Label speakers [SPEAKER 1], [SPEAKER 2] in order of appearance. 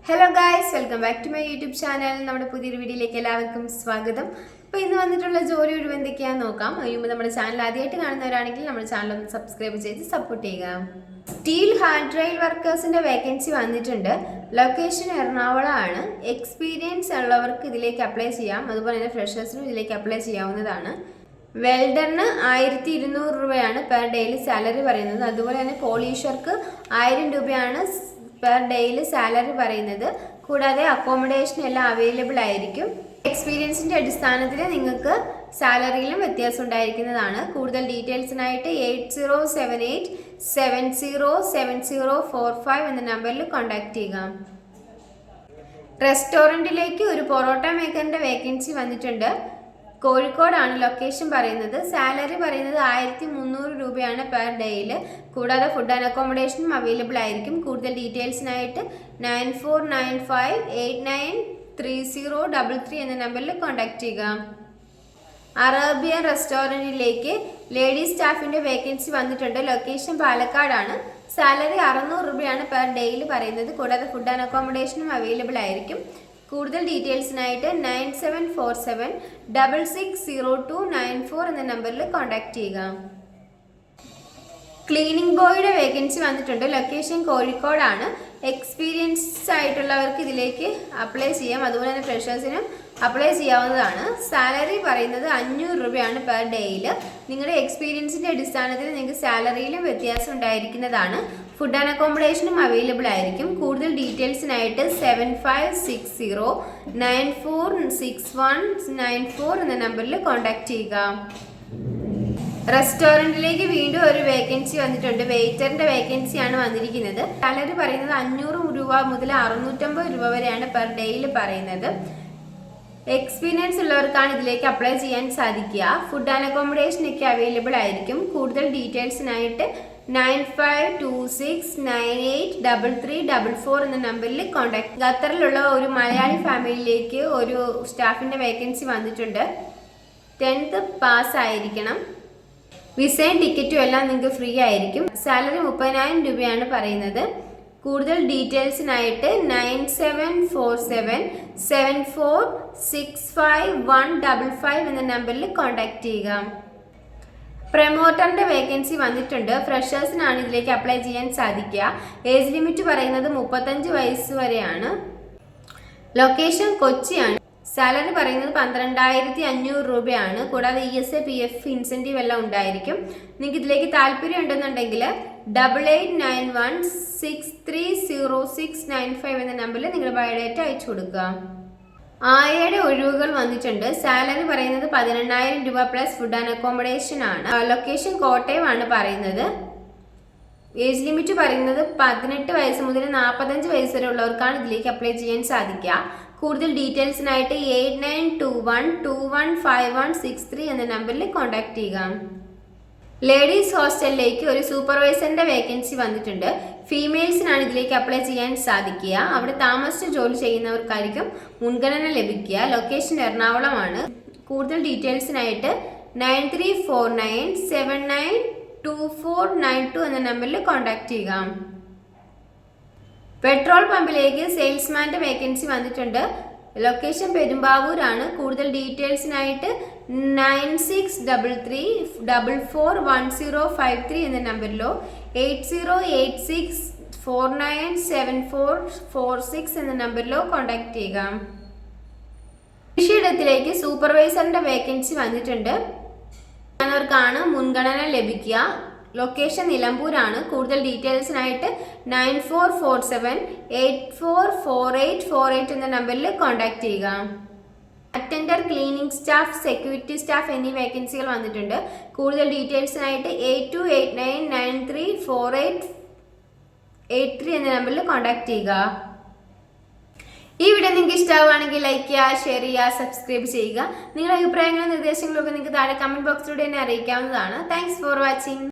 [SPEAKER 1] Hello guys, welcome back to my YouTube channel. നമ്മുടെ പുതിയൊരു വീഡിയോയിലേക്ക് എല്ലാവർക്കും സ്വാഗതം. അപ്പോൾ ഇന്ന് വന്നിട്ടുള്ള ജോലി ഒഴിവ് എന്തൊക്കെയാണെന്ന് നോക്കാം. കഴിയുമ്പോൾ നമ്മുടെ ചാനൽ ആദ്യമായിട്ട് കാണുന്നവരാണെങ്കിൽ നമ്മുടെ ചാനൽ ഒന്ന് സബ്സ്ക്രൈബ് ചെയ്ത് സപ്പോർട്ട് ചെയ്യുക. സ്റ്റീൽ ഹാൻഡ് റെയിൽ വർക്കേഴ്സിൻ്റെ വേക്കൻസി വന്നിട്ടുണ്ട്. ലൊക്കേഷൻ എറണാകുളമാണ്. എക്സ്പീരിയൻസ് ഉള്ളവർക്ക് ഇതിലേക്ക് അപ്ലൈ ചെയ്യാം. അതുപോലെ തന്നെ ഫ്രഷേഴ്സിനും ഇതിലേക്ക് അപ്ലൈ ചെയ്യാവുന്നതാണ്. വെൽഡറിന് 1200 രൂപയാണ് പെർ ഡേയിൽ സാലറി പറയുന്നത്. അതുപോലെ തന്നെ പോളീഷർക്ക് 1000 രൂപയാണ് പെർ ഡേയിൽ സാലറി പറയുന്നത്. കൂടാതെ അക്കോമഡേഷൻ എല്ലാം അവൈലബിൾ ആയിരിക്കും. എക്സ്പീരിയൻസിൻ്റെ അടിസ്ഥാനത്തിൽ നിങ്ങൾക്ക് സാലറിയിലും വ്യത്യാസം ഉണ്ടായിരിക്കുന്നതാണ്. കൂടുതൽ ഡീറ്റെയിൽസിനായിട്ട് 8078707045 എന്ന നമ്പറിൽ കോൺടാക്ട് ചെയ്യുക. റെസ്റ്റോറൻറ്റിലേക്ക് ഒരു പൊറോട്ട മേക്കറിൻ്റെ വേക്കൻസി വന്നിട്ടുണ്ട്. കോഴിക്കോടാണ് ലൊക്കേഷൻ പറയുന്നത്. സാലറി പറയുന്നത് 1300 രൂപയാണ് പെർ ഡേയിൽ. കൂടാതെ ഫുഡ് ആൻഡ് അക്കോമഡേഷനും അവൈലബിൾ ആയിരിക്കും. കൂടുതൽ ഡീറ്റെയിൽസിനായിട്ട് 9495893033 എന്ന നമ്പറിൽ കോൺടാക്ട് ചെയ്യുക. അറേബ്യൻ റെസ്റ്റോറൻറ്റിലേക്ക് ലേഡീസ് സ്റ്റാഫിൻ്റെ വേക്കൻസി വന്നിട്ടുണ്ട്. ലൊക്കേഷൻ പാലക്കാടാണ്. സാലറി 600 രൂപയാണ് പെർ ഡേയിൽ പറയുന്നത്. കൂടാതെ ഫുഡ് ആൻഡ് അക്കോമഡേഷനും അവൈലബിൾ ആയിരിക്കും. കൂടുതൽ ഡീറ്റെയിൽസിനായിട്ട് 9747660294 എന്ന നമ്പറിൽ കോൺടാക്ട് ചെയ്യുക. ക്ലീനിങ് ബോയുടെ വേക്കൻസി വന്നിട്ടുണ്ട്. ലൊക്കേഷൻ കോഴിക്കോടാണ്. എക്സ്പീരിയൻസ് ആയിട്ടുള്ളവർക്ക് ഇതിലേക്ക് അപ്ലൈ ചെയ്യാം. അതുപോലെ തന്നെ ഫ്രഷേഴ്സിനും അപ്ലൈ ചെയ്യാവുന്നതാണ്. സാലറി പറയുന്നത് 500 രൂപയാണ് പെർ ഡേയിൽ. നിങ്ങളുടെ എക്സ്പീരിയൻസിൻ്റെ അടിസ്ഥാനത്തിൽ നിങ്ങൾക്ക് സാലറിയിലും വ്യത്യാസം ഉണ്ടായിരിക്കുന്നതാണ്. ഫുഡ് ആൻഡ് അക്കോമഡേഷനും അവൈലബിൾ ആയിരിക്കും. കൂടുതൽ ഡീറ്റെയിൽസിനായിട്ട് 7560946194 എന്ന നമ്പറിൽ കോൺടാക്ട് ചെയ്യുക. റെസ്റ്റോറൻറ്റിലേക്ക് വീണ്ടും ഒരു വേക്കൻസി വന്നിട്ടുണ്ട്. വെയിറ്ററിൻ്റെ വേക്കൻസിയാണ് വന്നിരിക്കുന്നത്. സാലറി പറയുന്നത് 500 രൂപ മുതൽ 650 രൂപ വരെയാണ് പെർ ഡേയിൽ പറയുന്നത്. എക്സ്പീരിയൻസ് ഉള്ളവർക്കാണ് ഇതിലേക്ക് അപ്ലൈ ചെയ്യാൻ സാധിക്കുക. ഫുഡ് ആൻഡ് അക്കോമഡേഷൻ ഒക്കെ അവൈലബിൾ ആയിരിക്കും. കൂടുതൽ ഡീറ്റെയിൽസിനായിട്ട് 9526983344 എന്ന നമ്പറിൽ കോൺടാക്ട്. ഖത്തറിലുള്ള ഒരു മലയാളി ഫാമിലിയിലേക്ക് ഒരു സ്റ്റാഫിൻ്റെ വേക്കൻസി വന്നിട്ടുണ്ട്. 10th പാസ് ആയിരിക്കണം. വിസയും ടിക്കറ്റും എല്ലാം നിങ്ങൾക്ക് ഫ്രീ ആയിരിക്കും. സാലറി 30,000 രൂപയാണ് പറയുന്നത്. കൂടുതൽ ഡീറ്റെയിൽസിനായിട്ട് 974774655155 എന്ന നമ്പറിൽ കോൺടാക്ട് ചെയ്യുക. പ്രമോട്ടറിൻ്റെ വേക്കൻസി വന്നിട്ടുണ്ട്. ഫ്രഷേഴ്സിനാണ് ഇതിലേക്ക് അപ്ലൈ ചെയ്യാൻ സാധിക്കുക. ഏജ് ലിമിറ്റ് പറയുന്നത് 35 വയസ്സ് വരെയാണ്. ലൊക്കേഷൻ കൊച്ചിയാണ്. സാലറി പറയുന്നത് 12,500 രൂപയാണ്. കൂടാതെ ESA PF ഇൻസെൻറ്റീവ് എല്ലാം ഉണ്ടായിരിക്കും. നിങ്ങൾക്ക് ഇതിലേക്ക് താല്പര്യം ഉണ്ടെന്നുണ്ടെങ്കിൽ 8891630695 എന്ന നമ്പറിൽ നിങ്ങളുടെ ബയോഡേറ്റ അയച്ചു കൊടുക്കുക. ആയയുടെ ഒഴിവുകൾ വന്നിട്ടുണ്ട്. സാലറി പറയുന്നത് 18,000 രൂപ പ്ലസ് ഫുഡ് ആൻഡ് അക്കോമഡേഷൻ ആണ്. ലൊക്കേഷൻ കോട്ടയമാണ് പറയുന്നത്. ഏജ് ലിമിറ്റ് പറയുന്നത് 18 വയസ്സ് മുതൽ 45 വയസ്സ് വരെ ഉള്ളവർക്കാണ് ഇതിലേക്ക് അപ്ലൈ ചെയ്യാൻ സാധിക്കുക. കൂടുതൽ ഡീറ്റെയിൽസിനായിട്ട് 8921215163 എന്ന നമ്പറിൽ കോൺടാക്ട് ചെയ്യുക. ലേഡീസ് ഹോസ്റ്റലിലേക്ക് ഒരു സൂപ്പർവൈസറിൻ്റെ വേക്കൻസി വന്നിട്ടുണ്ട്. ഫീമെയിൽസിനാണ് ഇതിലേക്ക് അപ്ലൈ ചെയ്യാൻ സാധിക്കുക. അവിടെ താമസിച്ച് ജോലി ചെയ്യുന്നവർക്കായിരിക്കും മുൻഗണന ലഭിക്കുക. ലൊക്കേഷൻ എറണാകുളമാണ്. കൂടുതൽ ഡീറ്റെയിൽസിനായിട്ട് 9349792492 എന്ന നമ്പറിൽ കോൺടാക്ട് ചെയ്യുക. പെട്രോൾ പമ്പിലേക്ക് സെയിൽസ്മാൻ്റെ വേക്കൻസി വന്നിട്ടുണ്ട്. ലൊക്കേഷൻ പെരുമ്പാവൂരാണ്. കൂടുതൽ ഡീറ്റെയിൽസിനായിട്ട് 9633441053 എന്ന നമ്പറിലോ 8086497446 എന്ന നമ്പറിലോ കോൺടാക്ട് ചെയ്യുക. കൃഷിയിടത്തിലേക്ക് സൂപ്പർവൈസറിൻ്റെ വേക്കൻസി വന്നിട്ടുണ്ട്. ാണ് മുൻഗണന ലഭിക്കുക. ലൊക്കേഷൻ നിലമ്പൂരാണ്. കൂടുതൽ ഡീറ്റെയിൽസിനായിട്ട് 9447844848 എന്ന നമ്പറിൽ കോൺടാക്ട് ചെയ്യുക. Attender, cleaning staff, security staff എന്നീ വേക്കൻസികൾ വന്നിട്ടുണ്ട്. കൂടുതൽ ഡീറ്റെയിൽസിനായിട്ട് 8289934883 എന്ന നമ്പറിൽ കോൺടാക്ട് ചെയ്യുക. ഈ വീഡിയോ നിങ്ങൾക്ക് ഇഷ്ടമാവുകയാണെങ്കിൽ ലൈക്ക് ചെയ്യുക, ഷെയർ ചെയ്യുക, സബ്സ്ക്രൈബ് ചെയ്യുക. നിങ്ങളുടെ അഭിപ്രായങ്ങളും നിർദ്ദേശങ്ങളും ഒക്കെ നിങ്ങൾക്ക് താഴെ കമൻറ്റ് ബോക്സിലൂടെ തന്നെ അറിയിക്കാവുന്നതാണ്. Thanks for watching.